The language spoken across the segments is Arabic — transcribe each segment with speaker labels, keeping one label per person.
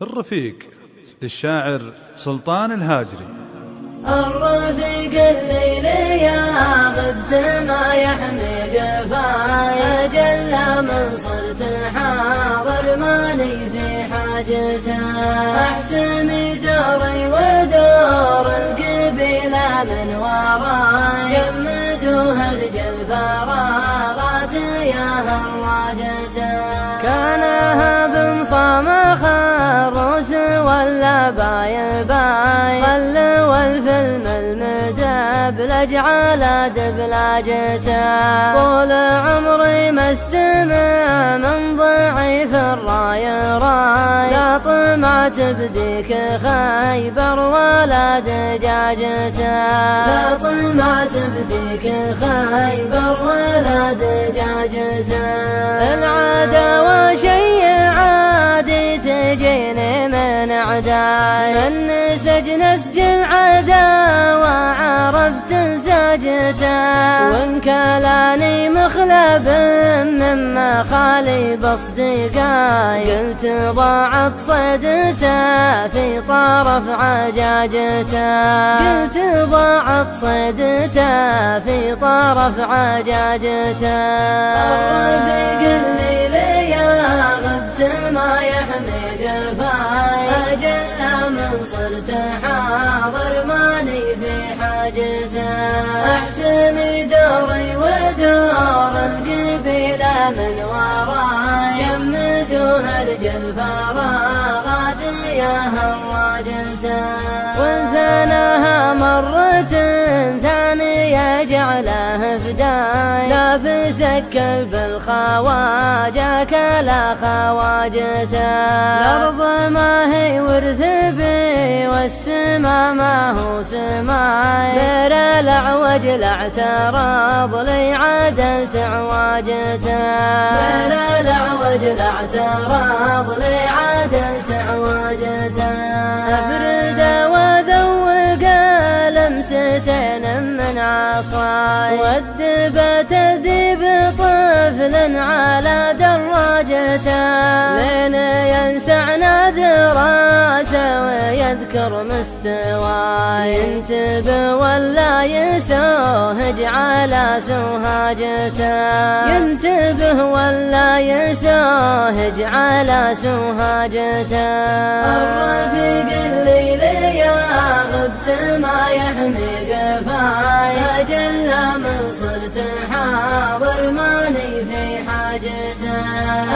Speaker 1: الرفيق للشاعر سلطان الهاجري.
Speaker 2: الرفيق الليل يا غبت ما يحمي قفايا، جل من صرت حاضر ماني في حاجته، احتمي دوري ودور القبيلة من وراي، يمدوها رجل فراغات يا هراجته، كانها بمصامخ الروس ولا باي خل والفيلم المدبلج على دبلاجته، طول عمري ما استمع من ضعيف الراي راي، لا طمعت بديك خيبر ولا دجاجته، لا طمعت بديك خيبر ولا دجاجته، العداوة شي عادي تجيني من عداي، من سجن سجن عداوة عرفت ساجته، وان كلاني مخلب مما خالي باصدقاي، قلت ضاعت صيدته في طرف عجاجته، قلت ضاعت صيدته في طرف عجاجته، الرفيق الليل يا غبت ما يحمي قفايا، جل من صرت حاضر ماني في حاجته، احتمي دوري ودور القبيلة من وراي، يمدوها رجل فراغات يا هراجته، وانثناها مرة ثانية جعله فداي، لا بسكل بالخواجة كلا خواجته، الأرض ما هي ورث بي والسما ما هو سماي، غير الأعوج لاعترض لي عدلت عواجته، غير الأعوج لاعترض لي عدلت عواجته، أفرد وذوق لمستين من عصاي، والدبة تذيب طفل على دراجته، لين ينسعنا دراسه ويذكر مستواي، ينتبه ولا يسوهج على سوهاجته، ينتبه ولا يسوهج على سوهاجته، الرفيق الليل يا غبت ما يحمي قفايا، جل من صرت حاضر ماني في حاجته،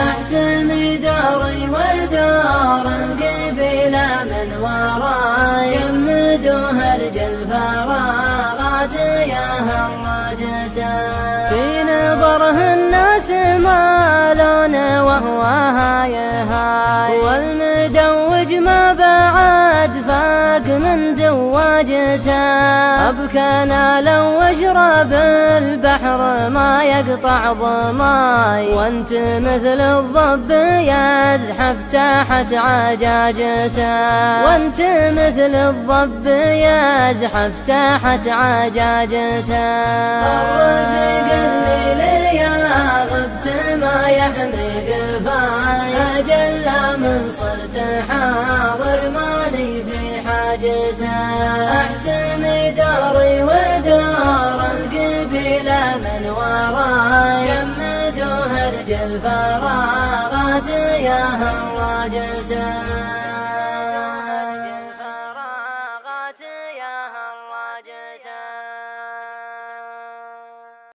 Speaker 2: احتمي دوري ودور القبيلة من وراي، يمدوها رجل فراغات يا هراجته، في نظره الناس مالون وهو هاي، والمدوج ما بعد فاق من دواجته، أبكانا لو اشرب البحر ما يقطع ضماي، وانت مثل الضب يزحف تحت عجاجته، وانت مثل الضب يزحف تحت عجاجته، الرفيق الليل يا غبت ما يحمي قفايا، جل من صرت حاضر ماني في حاجته، احتمي دوري ودور القبيلة من وراي، يمدوها رجل فراغات يا هراجته.